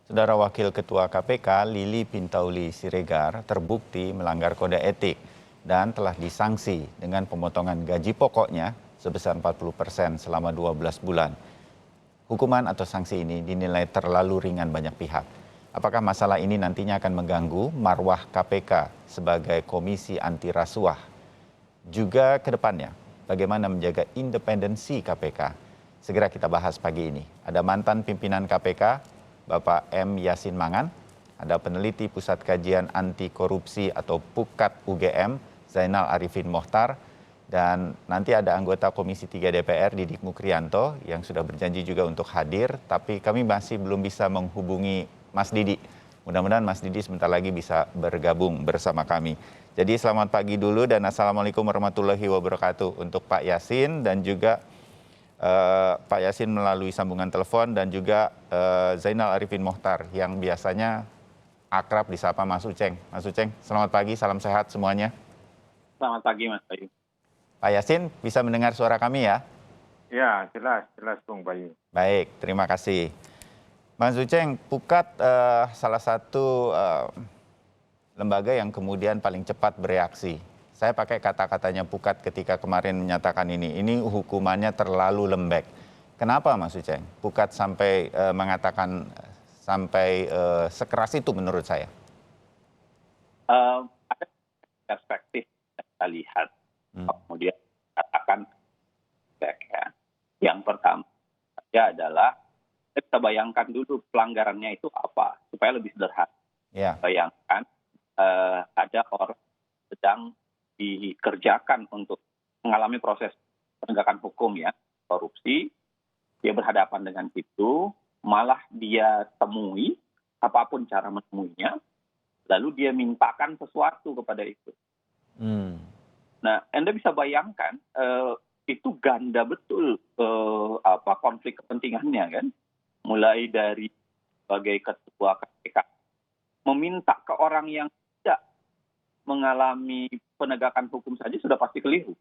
Saudara Wakil Ketua KPK Lili Pintauli Siregar terbukti melanggar kode etik dan telah disangsi dengan pemotongan gaji pokoknya sebesar 40% selama 12 bulan. Hukuman atau sanksi ini dinilai terlalu ringan banyak pihak. Apakah masalah ini nantinya akan mengganggu marwah KPK sebagai komisi anti rasuah? Juga ke depannya, bagaimana menjaga independensi KPK? Segera kita bahas pagi ini. Ada mantan pimpinan KPK, Bapak M. Yasin Mangan, ada peneliti Pusat Kajian Anti Korupsi atau PUKAT UGM, Zainal Arifin Mohtar, dan nanti ada anggota Komisi 3 DPR, Didik Mukrianto, yang sudah berjanji juga untuk hadir, tapi kami masih belum bisa menghubungi Mas Didi. Mudah-mudahan Mas Didi sebentar lagi bisa bergabung bersama kami. Jadi selamat pagi dulu dan Assalamualaikum warahmatullahi wabarakatuh untuk Pak Yasin dan juga Pak Yasin melalui sambungan telepon dan juga Zainal Arifin Mohtar yang biasanya akrab disapa Mas Uceng. Mas Uceng, selamat pagi, salam sehat semuanya. Selamat pagi Mas Bayu. Pak Yasin bisa mendengar suara kami ya? Ya, jelas Bung Bayu. Baik, terima kasih. Mas Uceng, PUKAT salah satu lembaga yang kemudian paling cepat bereaksi. Saya pakai kata-katanya PUKAT ketika kemarin menyatakan ini hukumannya terlalu lembek. Kenapa Mas Uceng? PUKAT sampai mengatakan sampai sekeras itu menurut saya? Ada perspektif yang kita lihat, kemudian katakan ya. Yang pertama adalah kita bayangkan dulu pelanggarannya itu apa supaya lebih sederhana. Ya. Bayangkan ada orang sedang dikerjakan untuk mengalami proses penegakan hukum ya, korupsi, dia berhadapan dengan itu, malah dia temui, apapun cara menemuinya, lalu dia mintakan sesuatu kepada itu. Nah, Anda bisa bayangkan itu ganda betul konflik kepentingannya kan, mulai dari sebagai ketua KPK meminta ke orang yang tidak mengalami penegakan hukum saja sudah pasti keliru.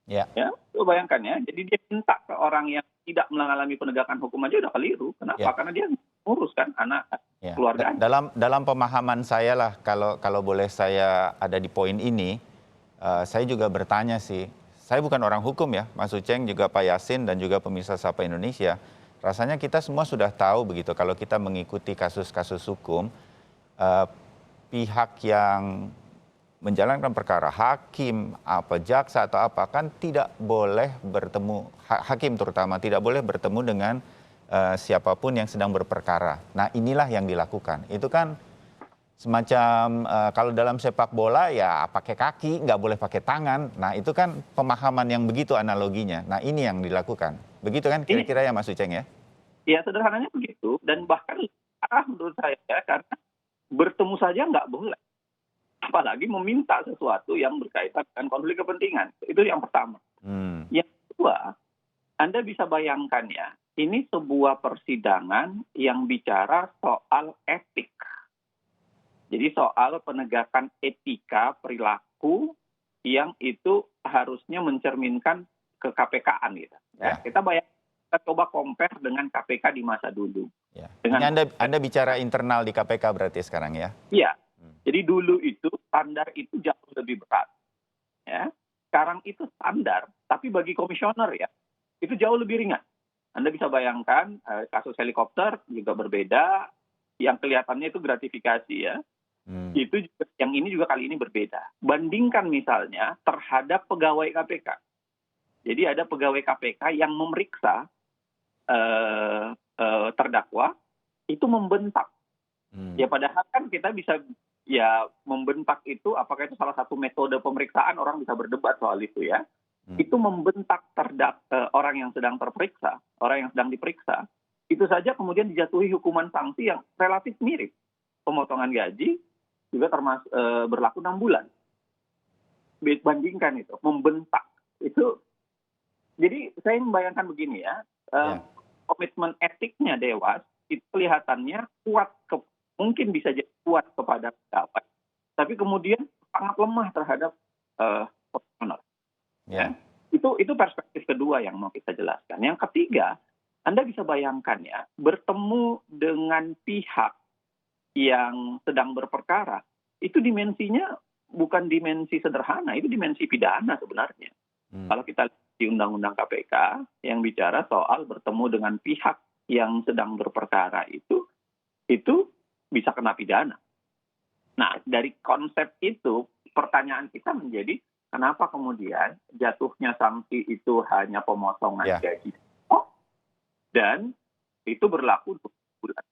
Ya, coba bayangkan ya. Jadi dia minta ke orang yang tidak mengalami penegakan hukum aja udah keliru. Kenapa? Karena dia menguruskan anak keluarganya. Dalam pemahaman saya lah, kalau boleh saya ada di poin ini, saya juga bertanya sih. Saya bukan orang hukum ya, Mas Uceng, juga Pak Yasin dan juga pemirsa Sapa Indonesia. Rasanya kita semua sudah tahu begitu kalau kita mengikuti kasus-kasus hukum, pihak yang menjalankan perkara, hakim, jaksa atau apa, kan tidak boleh bertemu, hakim terutama tidak boleh bertemu dengan siapapun yang sedang berperkara. Nah inilah yang dilakukan. Itu kan semacam kalau dalam sepak bola ya pakai kaki, nggak boleh pakai tangan. Nah itu kan pemahaman yang begitu analoginya. Nah ini yang dilakukan. Begitu kan kira-kira ya Mas Uceng ya? Ya sederhananya begitu, dan bahkan menurut saya ya, karena bertemu saja nggak boleh. Apalagi meminta sesuatu yang berkaitan dengan konflik kepentingan. Itu yang pertama. Yang kedua, Anda bisa bayangkan ya, ini sebuah persidangan yang bicara soal etik. Jadi soal penegakan etika perilaku yang itu harusnya mencerminkan ke KPK-an gitu. Ya. Kita coba compare dengan KPK di masa dulu. Ya. Ini Anda bicara internal di KPK berarti sekarang ya? Iya. Jadi dulu itu standar itu jauh lebih berat. Ya. Sekarang itu standar, tapi bagi komisioner ya, itu jauh lebih ringan. Anda bisa bayangkan kasus helikopter juga berbeda, yang kelihatannya itu gratifikasi ya. Itu juga, yang ini juga kali ini berbeda. Bandingkan misalnya terhadap pegawai KPK. Jadi ada pegawai KPK yang memeriksa terdakwa, itu membentak. Ya padahal kan kita bisa ya membentak itu, apakah itu salah satu metode pemeriksaan, orang bisa berdebat soal itu ya. Itu membentak orang yang sedang terperiksa, orang yang sedang diperiksa, itu saja kemudian dijatuhi hukuman sanksi yang relatif mirip. Pemotongan gaji juga termasuk berlaku 6 bulan. Bandingkan itu, membentak. Itu, jadi saya membayangkan begini ya, komitmen etiknya Dewas, itu kelihatannya kuat, mungkin bisa jadi kuat kepada pegawai, tapi kemudian sangat lemah terhadap personal. Ya. Itu perspektif kedua yang mau kita jelaskan. Yang ketiga, Anda bisa bayangkan ya, bertemu dengan pihak yang sedang berperkara, itu dimensinya bukan dimensi sederhana, itu dimensi pidana sebenarnya. Kalau kita lihat di Undang-Undang KPK yang bicara soal bertemu dengan pihak yang sedang berperkara itu bisa kena pidana. Nah, dari konsep itu, pertanyaan kita menjadi, kenapa kemudian jatuhnya sanksi itu hanya pemotongan gaji dan itu berlaku 2 bulan.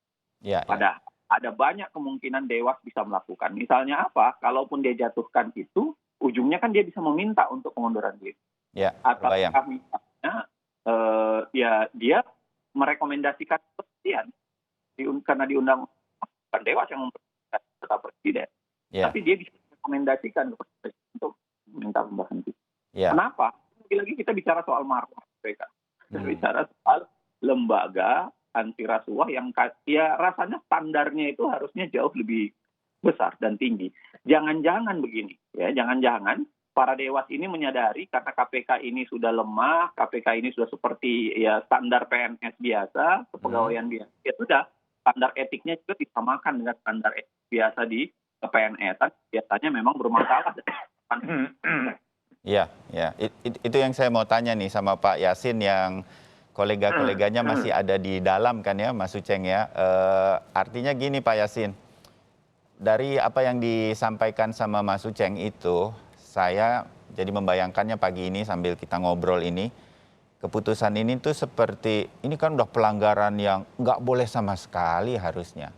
Padahal ada banyak kemungkinan Dewas bisa melakukan. Misalnya apa? Kalaupun dia jatuhkan itu, ujungnya kan dia bisa meminta untuk pengunduran diri. Atau misalnya dia merekomendasikan keberhentian karena di undang-undang Dewas yang memperintahkan tetap presiden. Tapi dia bisa merekomendasikan kepada presiden untuk meminta pemberhentian. Kenapa? Lagi-lagi kita bicara soal marwah mereka. Kita bicara soal lembaga anti rasuah yang ya rasanya standarnya itu harusnya jauh lebih besar dan tinggi. Jangan-jangan begini, ya, jangan-jangan para dewas ini menyadari karena KPK ini sudah lemah, KPK ini sudah seperti ya standar PNS biasa, kepegawaian biasa. Ya sudah, standar etiknya juga disamakan dengan standar etik biasa di PNS. Biasanya memang bermasalah. Iya, itu yang saya mau tanya nih sama Pak Yasin yang kolega-koleganya masih ada di dalam kan ya, Mas Uceng ya. Artinya gini Pak Yasin, dari apa yang disampaikan sama Mas Uceng itu, saya jadi membayangkannya pagi ini sambil kita ngobrol ini, keputusan ini tuh seperti, ini kan udah pelanggaran yang nggak boleh sama sekali harusnya.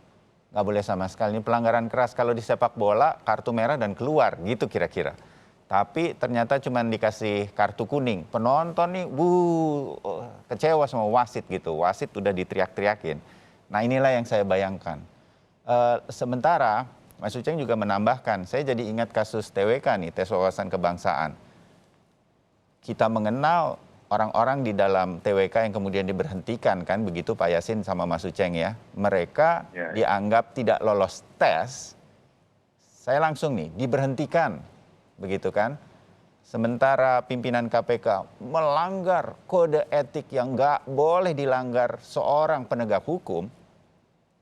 Nggak boleh sama sekali, ini pelanggaran keras. Kalau di sepak bola, kartu merah dan keluar, gitu kira-kira. Tapi ternyata cuma dikasih kartu kuning. Penonton nih, kecewa sama wasit gitu. Wasit udah diteriak-teriakin. Nah inilah yang saya bayangkan. Sementara Mas Uceng juga menambahkan, saya jadi ingat kasus TWK nih, tes wawasan kebangsaan. Kita mengenal orang-orang di dalam TWK yang kemudian diberhentikan kan, begitu Pak Yasin sama Mas Uceng ya. Mereka dianggap tidak lolos tes, saya langsung nih diberhentikan. Begitu kan. Sementara pimpinan KPK melanggar kode etik yang nggak boleh dilanggar seorang penegak hukum,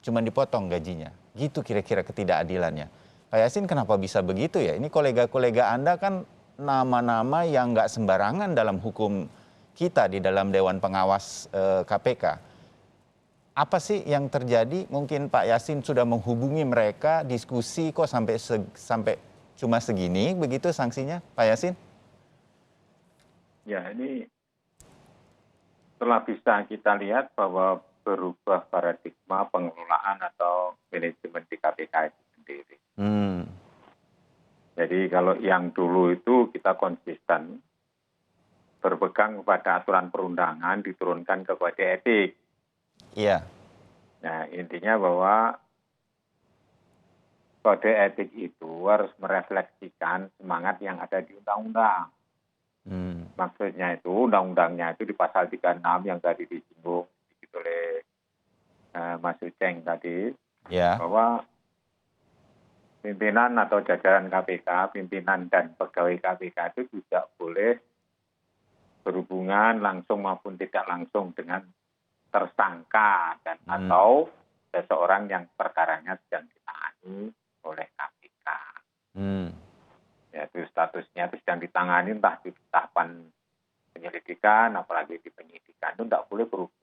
cuma dipotong gajinya. Gitu kira-kira ketidakadilannya. Pak Yasin kenapa bisa begitu ya? Ini kolega-kolega Anda kan nama-nama yang nggak sembarangan dalam hukum kita di dalam Dewan Pengawas KPK. Apa sih yang terjadi? Mungkin Pak Yasin sudah menghubungi mereka, diskusi kok sampai cuma segini begitu sanksinya, Pak Yasin? Ya, ini telah bisa kita lihat bahwa berubah paradigma pengelolaan atau manajemen di KPK itu sendiri. Jadi kalau yang dulu itu kita konsisten berpegang kepada aturan perundangan diturunkan ke kode etik. Iya. Nah, intinya bahwa kode etik itu harus merefleksikan semangat yang ada di undang-undang. Maksudnya itu undang-undangnya itu di pasal 36 yang tadi disinggung oleh Mas Uceng tadi, bahwa pimpinan atau jajaran KPK, pimpinan dan pegawai KPK itu tidak boleh berhubungan langsung maupun tidak langsung dengan tersangka dan atau seseorang yang perkaranya sedang ditangani oleh KPK. Yaitu statusnya itu sedang ditangani entah di tahapan penyelidikan, apalagi di penyidikan, itu tidak boleh berhubungan.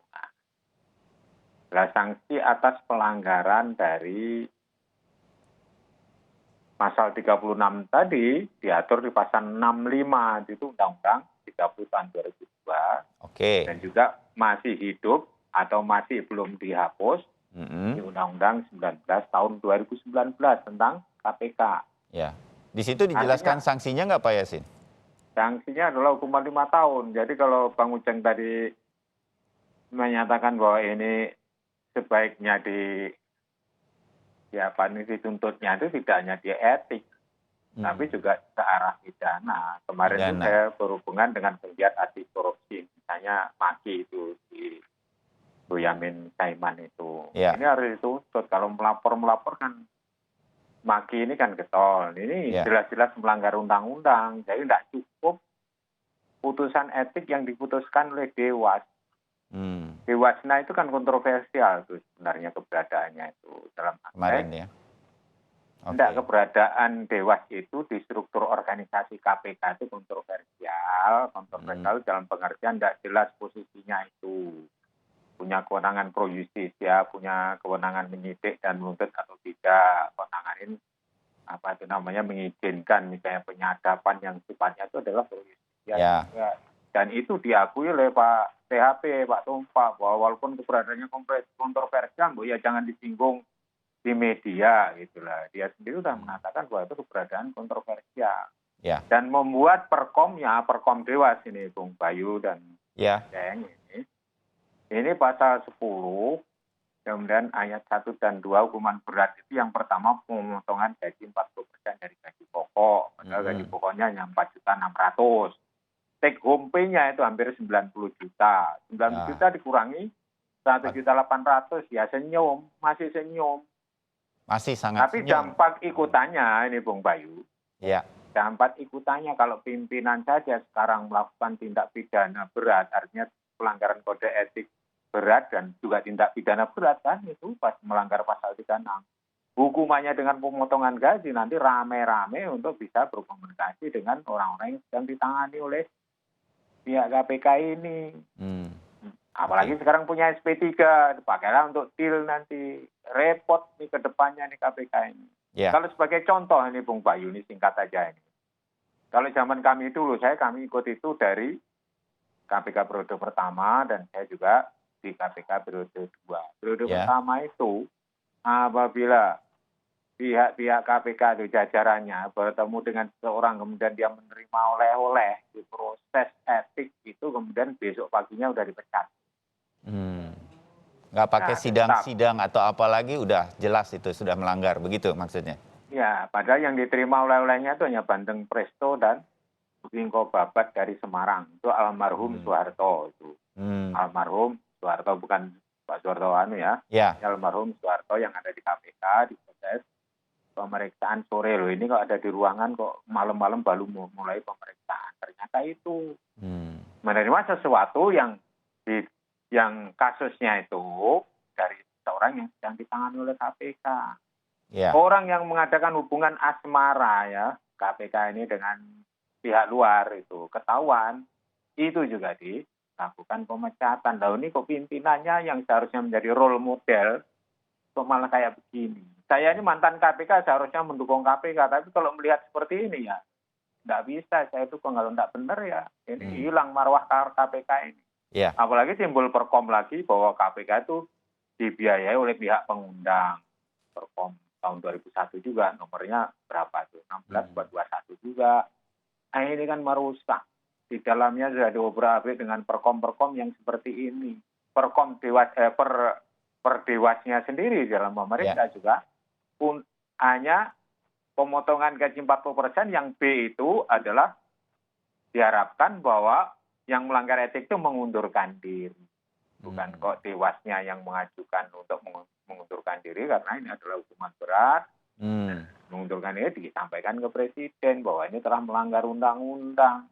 Nah, sanksi atas pelanggaran dari pasal 36 tadi diatur di pasal 65 itu Undang-Undang 30 tahun 2002. Dan juga masih hidup atau masih belum dihapus di Undang-Undang 19 tahun 2019 tentang KPK. Ya. Di situ dijelaskan sanksinya nggak Pak Yasin? Sanksinya adalah hukuman 5 tahun. Jadi kalau Bang Uceng tadi menyatakan bahwa ini sebaiknya dituntutnya itu tidak hanya di etik, tapi juga ke arah pidana. Kemarin itu saya berhubungan dengan penggiat anti korupsi, misalnya Maki itu di Boyamin Saiman itu. Ini harus dituntut. Kalau melapor kan Maki ini kan getol. Ini jelas-jelas melanggar undang-undang. Jadi tidak cukup putusan etik yang diputuskan oleh Dewas. Dewasna itu kan kontroversial tuh sebenarnya keberadaannya itu dalam Kemarin aspek ya. Oke. tidak keberadaan Dewas itu di struktur organisasi KPK itu kontroversial dalam pengertian tidak jelas posisinya itu. Punya kewenangan pro justisia, punya kewenangan menyidik dan menuntut atau tidak, kewenangan ini apa itu namanya mengizinkan misalnya penyadapan yang sifatnya itu adalah pro justisia Ya. juga. Dan itu diakui oleh Pak THP, Pak Tumpak, bahwa walaupun keberadaannya kontroversial, ya jangan disinggung di media gitulah. Dia sendiri sudah mengatakan bahwa itu keberadaan kontroversial. Ya. Dan membuat Perkom Dewas ini Bung Bayu dan Ya. Ceng ini pasal 10 kemudian ayat 1 dan 2 hukuman berat itu yang pertama pemotongan gaji 40% dari gaji pokok. Padahal gaji pokoknya hanya 4.600.000. Take home pay-nya itu hampir 90 juta. 90 juta dikurangi 1.800.000 ya senyum, masih senyum. Masih sangat Tapi senyum. dampak ikutannya ini Bung Bayu. Ya. Dampak ikutannya kalau pimpinan saja sekarang melakukan tindak pidana berat, artinya pelanggaran kode etik berat dan juga tindak pidana berat kan itu pas melanggar pasal 36. Hukumannya dengan pemotongan gaji nanti rame-rame untuk bisa berkomunikasi dengan orang-orang yang sedang ditangani oleh pihak KPK ini. Apalagi sekarang punya SP3, dipakailah untuk deal nanti. Repot nih ke depannya nih KPK ini. Ya. Kalau sebagai contoh ini Bung Bayu, ini singkat saja ini. Kalau zaman kami dulu, kami ikut itu dari KPK periode pertama dan saya juga di KPK periode 2. Periode pertama itu apabila pihak-pihak KPK itu jajarannya bertemu dengan seseorang kemudian dia menerima oleh-oleh di proses etik itu kemudian besok paginya udah dipecat. Nggak pakai sidang-sidang atau apalagi udah jelas itu sudah melanggar, begitu maksudnya? Ya, padahal yang diterima oleh-olehnya itu hanya bandeng presto dan bingko babat dari Semarang. Itu almarhum Soeharto itu. Almarhum Soeharto, bukan Pak Soeharto ya. Almarhum Soeharto yang ada di KPK di proses pemeriksaan sore loh. Ini kok ada di ruangan kok malam-malam baru mulai pemeriksaan. Ternyata itu menerima sesuatu yang kasusnya itu dari seorang yang sedang ditangani oleh KPK. Orang yang mengadakan hubungan asmara ya KPK ini dengan pihak luar itu ketahuan, itu juga dilakukan pemecatan. Lalu ini kok pimpinannya yang seharusnya menjadi role model kok malah kayak begini. Saya ini mantan KPK seharusnya mendukung KPK, tapi kalau melihat seperti ini ya nggak bisa. Saya itu kalau nggak benar ya ini hilang marwah KPK ini. Apalagi timbul Perkom lagi bahwa KPK itu dibiayai oleh pihak pengundang. Perkom tahun 2001 juga nomornya berapa tuh? 16/21 juga. Nah, ini kan merusak. Di dalamnya sudah diobrak-abrik dengan perkom-perkom yang seperti ini. Perkom dewas per dewasnya sendiri dalam pemerintah juga hanya pemotongan gaji 40% yang B itu adalah diharapkan bahwa yang melanggar etik itu mengundurkan diri. Bukan kok dewasnya yang mengajukan untuk mengundurkan diri karena ini adalah hukuman berat. Mengundurkan diri disampaikan ke presiden bahwa ini telah melanggar undang-undang.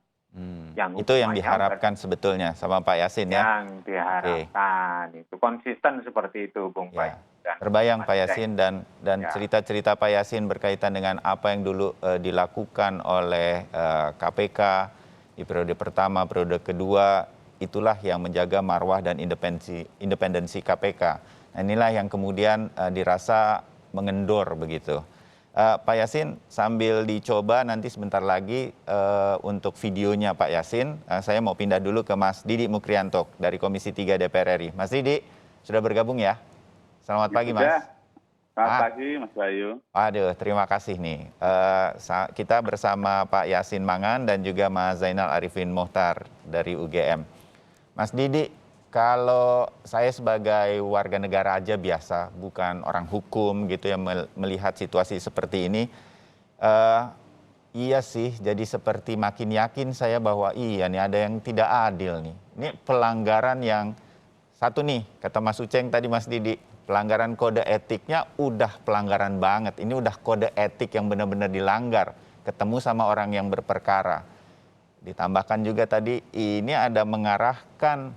Itu yang diharapkan sebetulnya sama Pak Yasin ya? Yang diharapkan. Itu konsisten seperti itu Bung Bayu. Terbayang Pak Yasin dan cerita-cerita Pak Yasin berkaitan dengan apa yang dulu dilakukan oleh KPK di periode pertama, periode kedua, itulah yang menjaga marwah dan independensi KPK. Nah, inilah yang kemudian dirasa mengendor begitu. Pak Yasin, sambil dicoba nanti sebentar lagi untuk videonya Pak Yasin, saya mau pindah dulu ke Mas Didi Mukrianto dari Komisi 3 DPR RI. Mas Didi, sudah bergabung ya? Selamat pagi, Mas. Selamat pagi, Mas Bayu. Aduh, terima kasih nih. Kita bersama Pak Yasin Mangan dan juga Mas Zainal Arifin Mohtar dari UGM. Mas Didi, kalau saya sebagai warga negara aja biasa, bukan orang hukum gitu yang melihat situasi seperti ini, iya sih, jadi seperti makin yakin saya bahwa iya nih ada yang tidak adil nih. Ini pelanggaran yang satu nih, kata Mas Uceng tadi Mas Didi, pelanggaran kode etiknya udah pelanggaran banget. Ini udah kode etik yang benar-benar dilanggar, ketemu sama orang yang berperkara. Ditambahkan juga tadi ini ada mengarahkan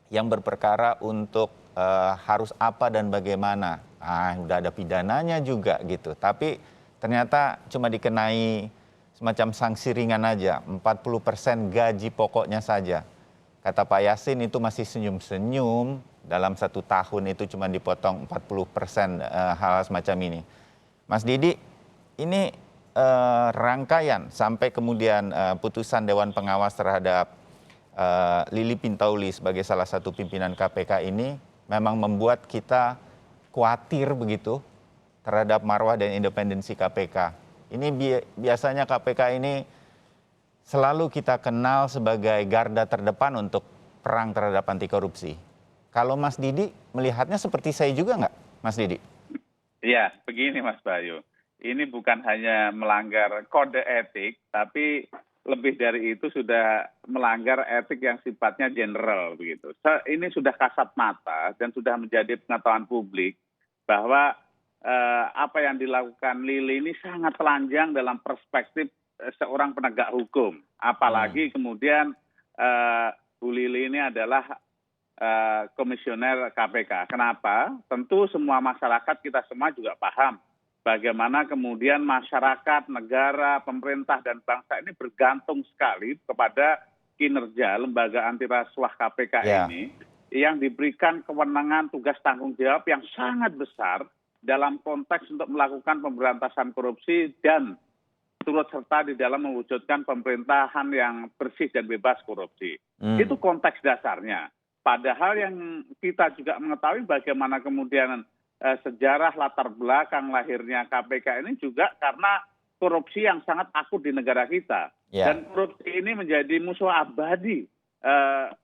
yang berperkara untuk harus apa dan bagaimana. Udah ada pidananya juga gitu. Tapi ternyata cuma dikenai semacam sanksi ringan aja, 40% gaji pokoknya saja. Kata Pak Yasin itu masih senyum-senyum, dalam 1 tahun itu cuma dipotong 40% hal semacam ini. Mas Didi, ini rangkaian sampai kemudian putusan Dewan Pengawas terhadap Lili Pintauli sebagai salah satu pimpinan KPK ini memang membuat kita khawatir begitu terhadap marwah dan independensi KPK. Ini biasanya KPK ini selalu kita kenal sebagai garda terdepan untuk perang terhadap anti korupsi. Kalau Mas Didi melihatnya seperti saya juga nggak, Mas Didi? Ya, begini Mas Bayu. Ini bukan hanya melanggar kode etik, tapi lebih dari itu sudah melanggar etik yang sifatnya general begitu. Ini sudah kasat mata dan sudah menjadi pengetahuan publik bahwa apa yang dilakukan Lili ini sangat telanjang dalam perspektif seorang penegak hukum. Apalagi kemudian Bu Lili ini adalah komisioner KPK. Kenapa? Tentu semua masyarakat kita semua juga paham bagaimana kemudian masyarakat, negara, pemerintah, dan bangsa ini bergantung sekali kepada kinerja lembaga anti rasuah KPK ini yang diberikan kewenangan tugas tanggung jawab yang sangat besar dalam konteks untuk melakukan pemberantasan korupsi dan turut serta di dalam mewujudkan pemerintahan yang bersih dan bebas korupsi. Itu konteks dasarnya. Padahal yang kita juga mengetahui bagaimana kemudian sejarah latar belakang lahirnya KPK ini juga karena korupsi yang sangat akut di negara kita. Dan korupsi ini menjadi musuh abadi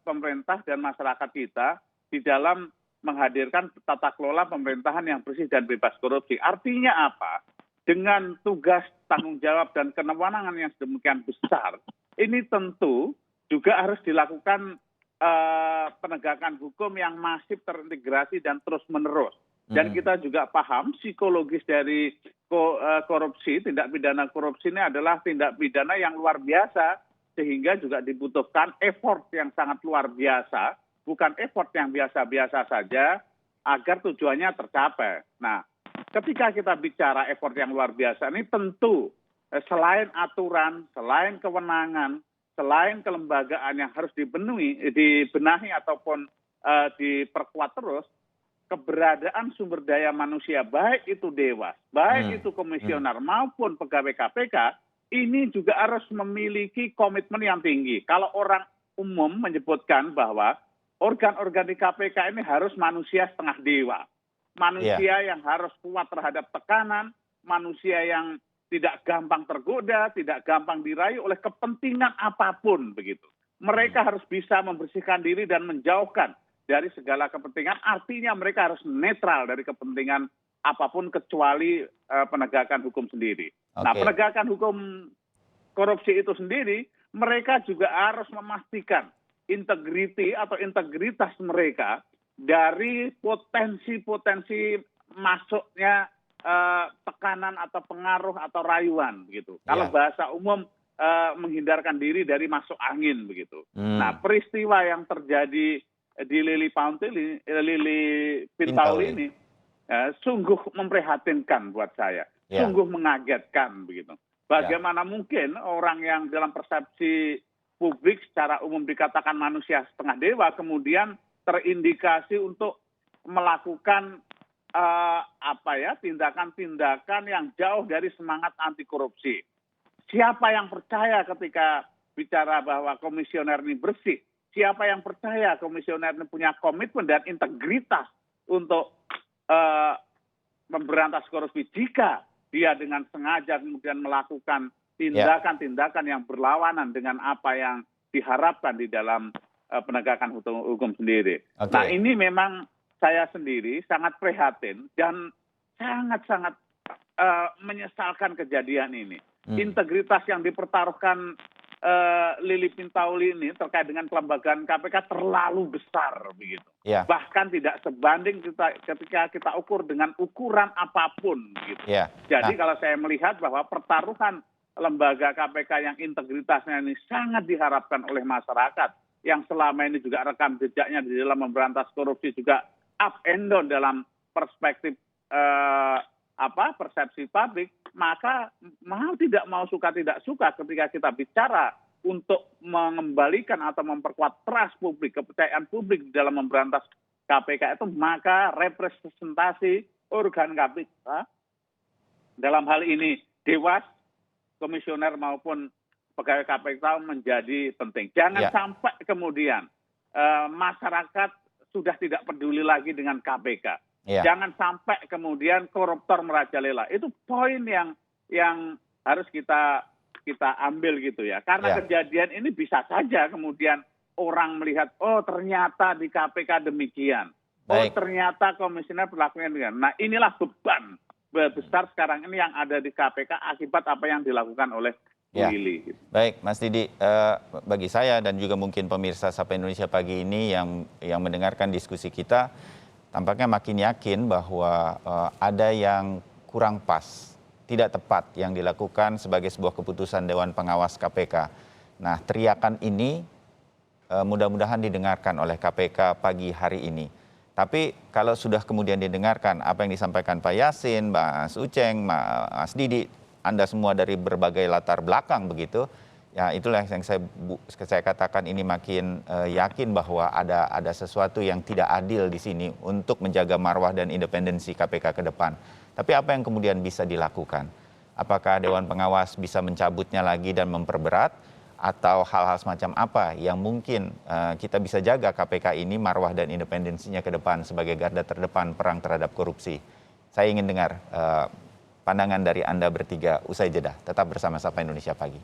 pemerintah dan masyarakat kita di dalam menghadirkan tata kelola pemerintahan yang bersih dan bebas korupsi. Artinya apa? Dengan tugas tanggung jawab dan kewenangan yang sedemikian besar, ini tentu juga harus dilakukan penegakan hukum yang masif, terintegrasi dan terus-menerus. Dan kita juga paham psikologis dari korupsi, tindak pidana korupsi ini adalah tindak pidana yang luar biasa, sehingga juga dibutuhkan effort yang sangat luar biasa, bukan effort yang biasa-biasa saja, agar tujuannya tercapai. Nah, ketika kita bicara effort yang luar biasa ini tentu selain aturan, selain kewenangan, selain kelembagaan yang harus dibenahi ataupun diperkuat terus, keberadaan sumber daya manusia, baik itu dewas, baik itu komisioner maupun pegawai KPK, ini juga harus memiliki komitmen yang tinggi. Kalau orang umum menyebutkan bahwa organ-organ di KPK ini harus manusia setengah dewa. Manusia yang harus kuat terhadap tekanan, manusia yang tidak gampang tergoda, tidak gampang dirayu oleh kepentingan apapun begitu. Mereka harus bisa membersihkan diri dan menjauhkan dari segala kepentingan, artinya mereka harus netral dari kepentingan apapun kecuali penegakan hukum sendiri. Nah, penegakan hukum korupsi itu sendiri, mereka juga harus memastikan integritas mereka dari potensi-potensi masuknya tekanan atau pengaruh atau rayuan begitu. Kalau bahasa umum menghindarkan diri dari masuk angin begitu. Nah, peristiwa yang terjadi di Lili Pintauli ini sungguh memprihatinkan buat saya, sungguh mengagetkan begitu. Bagaimana mungkin orang yang dalam persepsi publik secara umum dikatakan manusia setengah dewa kemudian terindikasi untuk melakukan tindakan-tindakan yang jauh dari semangat anti korupsi. Siapa yang percaya ketika bicara bahwa komisioner ini bersih? Siapa yang percaya komisioner ini punya komitmen dan integritas untuk memberantas korupsi jika dia dengan sengaja kemudian melakukan tindakan-tindakan yang berlawanan dengan apa yang diharapkan di dalam penegakan hukum sendiri. Nah, ini memang saya sendiri sangat prihatin dan sangat-sangat menyesalkan kejadian ini. Integritas yang dipertaruhkan Lili Pintauli ini terkait dengan kelembagaan KPK terlalu besar begitu. Bahkan tidak sebanding ketika kita ukur dengan ukuran apapun gitu. Jadi kalau saya melihat bahwa pertaruhan lembaga KPK yang integritasnya ini sangat diharapkan oleh masyarakat yang selama ini juga rekam jejaknya di dalam memberantas korupsi juga up and down dalam perspektif persepsi publik, maka mau tidak mau suka tidak suka ketika kita bicara untuk mengembalikan atau memperkuat trust publik, kepercayaan publik di dalam memberantas KPK itu, maka representasi organ KPK dalam hal ini Dewas, komisioner maupun pegawai KPK menjadi penting. Jangan sampai kemudian masyarakat sudah tidak peduli lagi dengan KPK. Jangan sampai kemudian koruptor merajalela. Itu poin yang harus kita ambil gitu ya. Karena kejadian ini bisa saja kemudian orang melihat, oh ternyata di KPK demikian. Oh ternyata komisioner perlakuan demikian. Nah inilah beban besar sekarang ini yang ada di KPK akibat apa yang dilakukan oleh Bu Lili. Gitu. Baik Mas Didi, bagi saya dan juga mungkin pemirsa Sapa Indonesia pagi ini yang mendengarkan diskusi kita, tampaknya makin yakin bahwa ada yang kurang pas, tidak tepat yang dilakukan sebagai sebuah keputusan Dewan Pengawas KPK. Nah, teriakan ini mudah-mudahan didengarkan oleh KPK pagi hari ini. Tapi kalau sudah kemudian didengarkan apa yang disampaikan Pak Yasin, Mas Uceng, Mas Didi, Anda semua dari berbagai latar belakang begitu, ya itulah yang saya katakan ini makin yakin bahwa ada sesuatu yang tidak adil di sini untuk menjaga marwah dan independensi KPK ke depan. Tapi apa yang kemudian bisa dilakukan? Apakah Dewan Pengawas bisa mencabutnya lagi dan memperberat? Atau hal-hal semacam apa yang mungkin kita bisa jaga KPK ini marwah dan independensinya ke depan sebagai garda terdepan perang terhadap korupsi? Saya ingin dengar pandangan dari Anda bertiga usai jeda. Tetap bersama Sapa Indonesia Pagi.